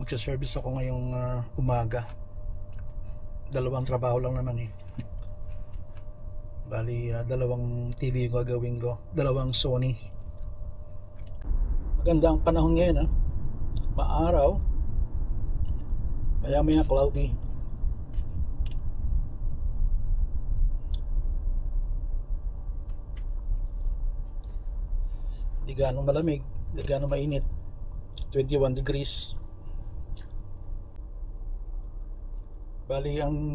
Magsa-service ako ngayong umaga. Dalawang trabaho lang naman eh. Bali, dalawang TV yung gagawin ko. Dalawang Sony. Maganda ang panahon ngayon Maaraw. Maya cloudy. Di gaano malamig, di gaano mainit. 21 degrees. Bali ang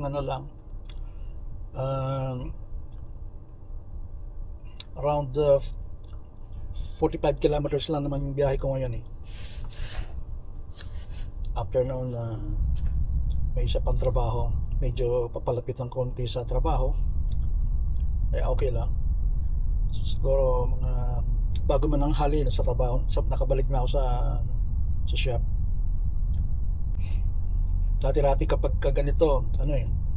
around 45 kilometers lang naman yung biyahe ko ngayon eh. After noon may isa pang trabaho, medyo papalapit ng konti sa trabaho, okay lang. So, siguro mga bago man ang hali sa trabaho, nakabalik na ako sa shop. Dati-rati kapag ganito,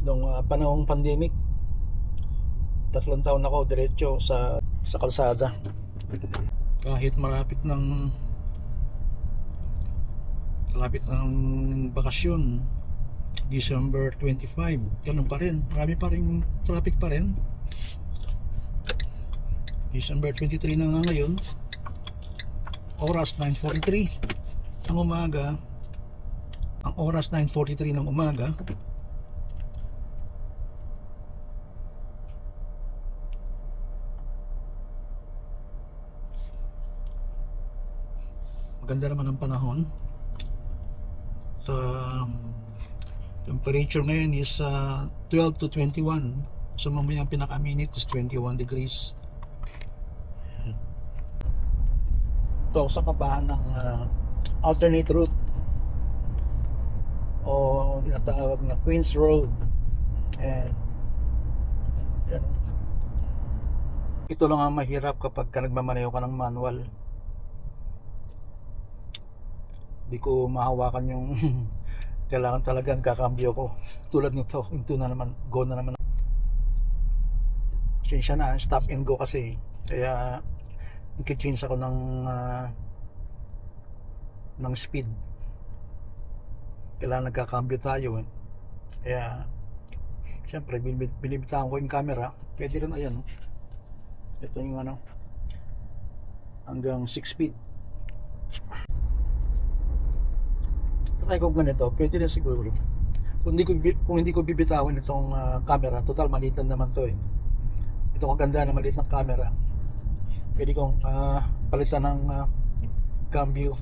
nung panahong pandemic, 3 taon ako diretso sa kalsada. Kahit malapit ng bakasyon, December 25, ganun pa rin, marami pa rin traffic pa rin. December 23 na nga ngayon, oras 9:43 ng umaga. Ang oras 9:43 ng umaga. Maganda naman ang panahon. So, temperature ngayon is 12 to 21. So mamaya ang pinaka-minute is 21 degrees. Ito sa kabahan ng alternate route o tinatawag na Queens Road. And yan. Ito lang ang mahirap kapag nagmamaneho ka ng manual. Di ko mahawakan yung kailangan talagang kakambyo ko. Tulad nito, ito na naman, go na naman. Pasensya na, stop and go kasi. Kaya i-change ako ng speed. Kailangan nagkakambyo tayo eh. Kaya siyempre binibitahan ko yung camera. Pwede rin, ayan ito yung hanggang 6 speed. Try ko ganito, pwede rin siguro. Kung hindi ko bibitawan itong camera, total malitan naman to eh. Ito kaganda na maliit ng camera. Pwede kong palitan ng cambio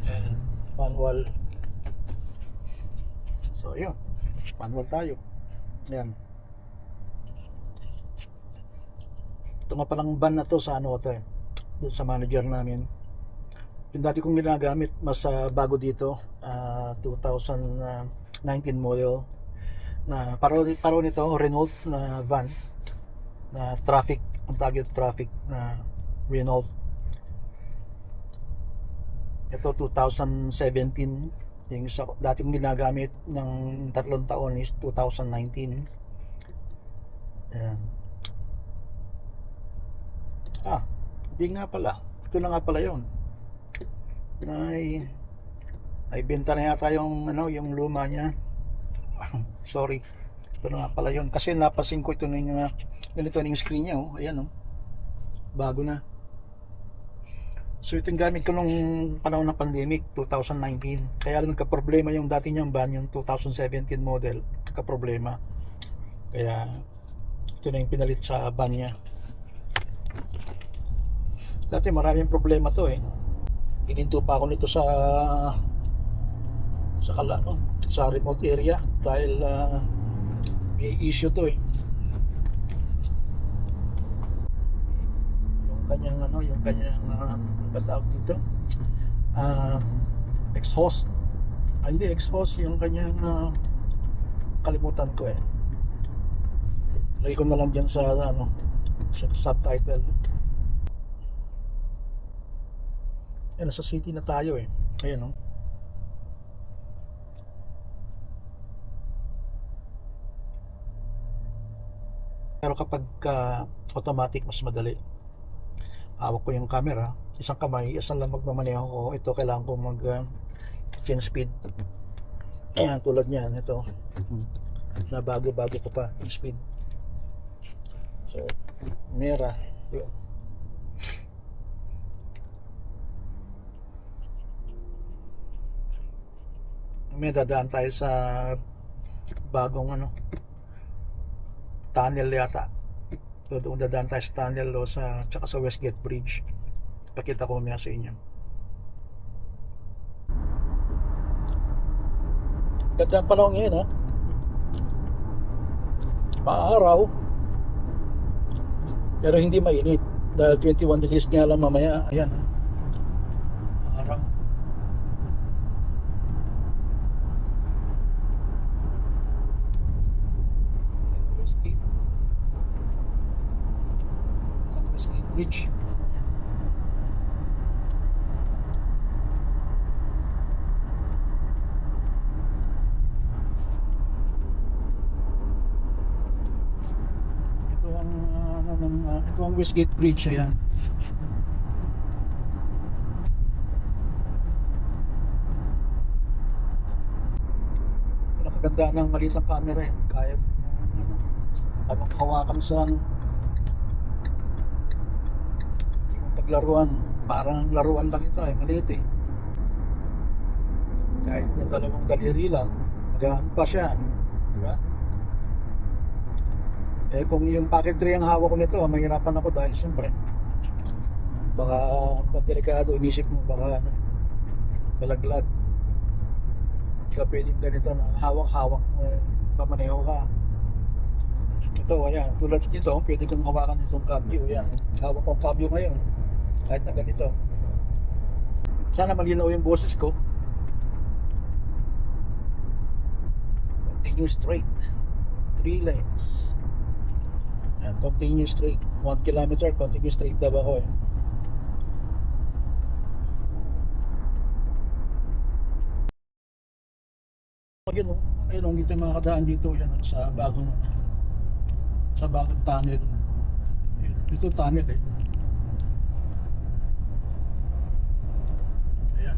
and manual. So yun, manual tayo. Yan. Ito nga palang van na to sa doon sa manager namin. Yung dati kong ginagamit, mas bago dito, 2019 model na paro nito, Renault na van na traffic, ang target traffic na Renault. Ito 2017, yung dati kong ginagamit ng 3 taon is 2019. Ayan. Hindi nga pala, ito na nga pala yun. Ay benta na yata yung yung luma niya. Sorry, ito na nga pala yun kasi napasin ko ito na yung ganito na yung screen niya ayan bago na. So ito yung gamit ko nung panahon ng pandemic 2019, kaya lang nagka-problema yung dati niyang van, yung 2017 model, nagka-problema, kaya ito na yung pinalit sa van niya. Dati maraming problema to Ininto pa ako nito sa remote area dahil may issue to yung kanyang batawag dito, exhaust. Hindi exhaust, yung kanyang kalimutan ko lagay ko na lang dyan sa sa subtitle. Nasa city na tayo ayan pero kapag automatic mas madali. Hawak ko yung camera, isang kamay, isang lang magmamaneho ko. Ito kailangan ko change speed. Ayan, tulad niyan, ito. Na bago-bago ko pa yung speed. So, mera. Yun. May dadaan tayo sa bagong tunnel yata. So, doon dadaan tayo sa tunnel o tsaka sa Westgate Bridge. Pakita ko mamaya sa inyo. Ganda ang panahon ngayon, ha? Maaraw. Pero hindi mainit. Dahil 21 degrees nga lang mamaya. Ayan, ha? Maaraw. Westgate Bridge. Ito ang Westgate Bridge, ayan. Nakaganda ng maliit ng camera eh. Kaya habang hawakan sa hindi mo paglaruan. Parang laruan lang ito eh. Maliit eh. Kahit na dalawang daliri lang, magaan pa siya. Diba? Eh kung yung packet tray ang hawak ko nito, mahirapan ako dahil siyempre baka delikado, inisip mo baka malaglag. Hindi ka pwedeng ganito na hawak-hawak pamaneho ka. Ito, ayan, tulad nito, pwede kong hawakan itong kabyo. Ayan, hawak kong kabyo ngayon kahit na ganito. Sana malinaw yung boses ko. Continue straight, 3 lanes. And continue straight, 1 kilometer, continue straight daw ako eh. Ayun, dito makakadaan dito yan sa bagong tunnel. Ito tunnel eh. Ayan.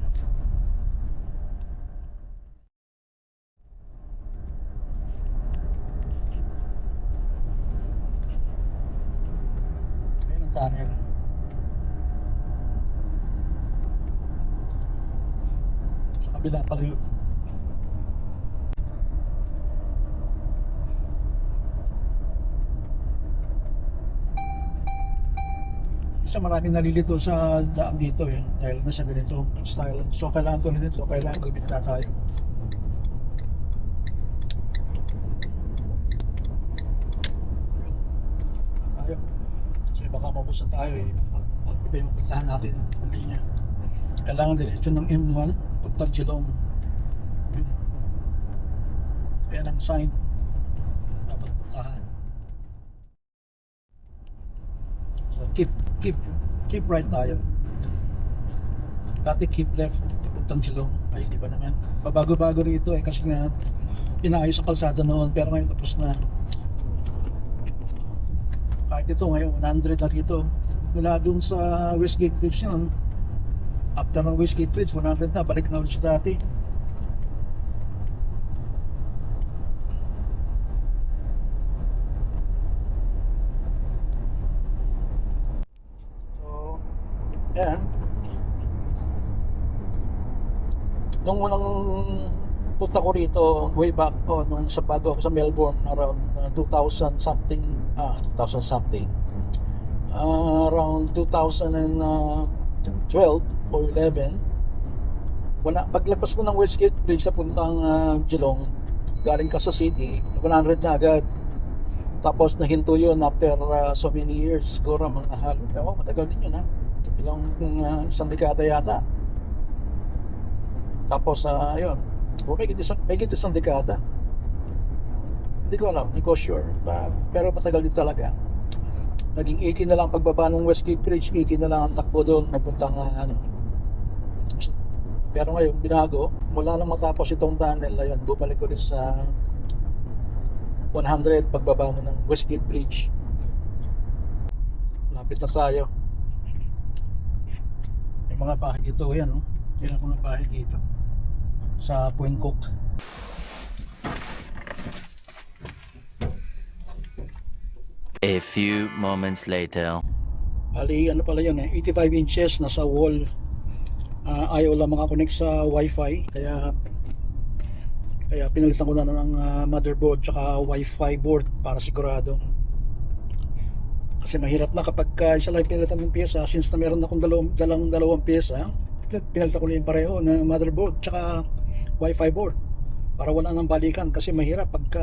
Ayan ang tunnel. Sa kabila pala yun. Isa maraming nalilito sa daan dito eh dahil nasa ganito style. So kailangan tuloy nito, kailangan gumita tayo. Kasi baka mabusan tayo eh. Pag iba yung puntahan natin ang linya. Kailangan diretso ng M1 puntang Geelong. Ayan ang sign dapat puntahan. So keep right tayo. Dati keep left puntang Geelong. Ay di ba naman? Pabago-bago rito eh kasi nga inaayos sa kalsada noon pero ngayon tapos na. Kahit ito ngayon 100 na rito. Mula dun sa Westgate Bridge yun. After ng Westgate Bridge 100 na, balik na ulit sa dati. Yan. Nung unang punta ko rito, way back nung sa bago ako sa Melbourne around 2000 something, around 2012 or 11, paglagpas mo ng Westgate Bridge sa puntang Geelong, galing ka sa city, 100 na agad. Tapos nahinto yun after so many years, siguro mga matagal din yun ha. Isang dekada yata. Tapos yun, may isang dekada. Hindi ko alam, hindi ko sure. Pero matagal din talaga. Naging 80 na lang pagbaba ng Westgate Bridge, 80 na lang ang takbo doon papuntang Pero ngayon binago, mula nang matapos itong tunnel na yun, bumalik ko rin sa 100 pagbaba mo ng Westgate Bridge. Lapit na tayo. Yung mga bahay dito, yan Yan ang mga bahay dito. sa Point Cook. A few moments later. Bali, ano pala yun 85 inches nasa wall. Ayaw lang makakonect sa wifi, kaya pinalitan ko na ng motherboard tsaka wifi board para sigurado. Kasi mahirap na kapag isa lang pinalitan ng pyesa, since na meron akong dalawang pyesa, pinalitan ko na yung pareho na motherboard tsaka wifi board para wala nang balikan, kasi mahirap pagka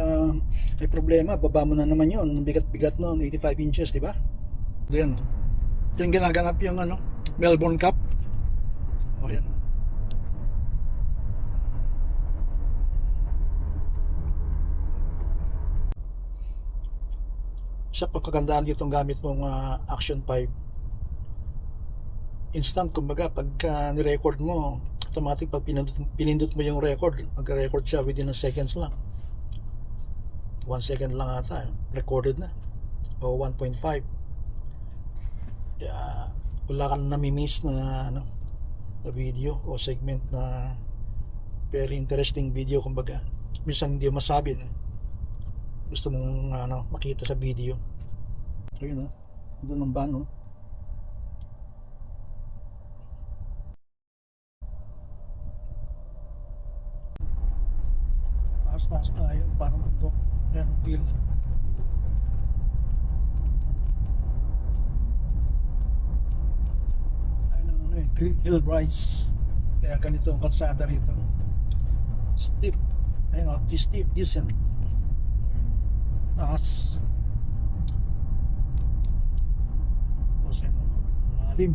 may problema, baba mo na naman yun, bigat-bigat nun, 85 inches, di ba? Yan. Yung ginaganap yung Melbourne Cup. O yan. Isa pang kagandaan dito ang gamit mong Action 5. Instant, kumbaga, pagka ni-record mo, automatic pag pinindot mo yung record, mag-record siya within a seconds lang. 1 second lang ata, recorded na. O 1.5. Kaya wala ka na nami-miss na na video o segment na very interesting video, kumbaga. Minsan hindi mo masabi na gusto mong makita sa video. Ayun doon ang van taas tayo, parang bundok. Ayan ang hill. Green Hill Rise, kaya ganito ang kalsada rito, steep, ayun steep descent, taas, tapos lalim.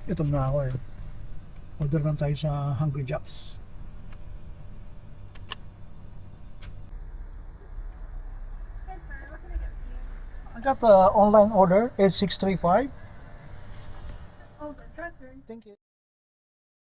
Gutom na ako order lang tayo sa Hungry Jacks. I got the online order 8635. Oh, the tracker. Thank you.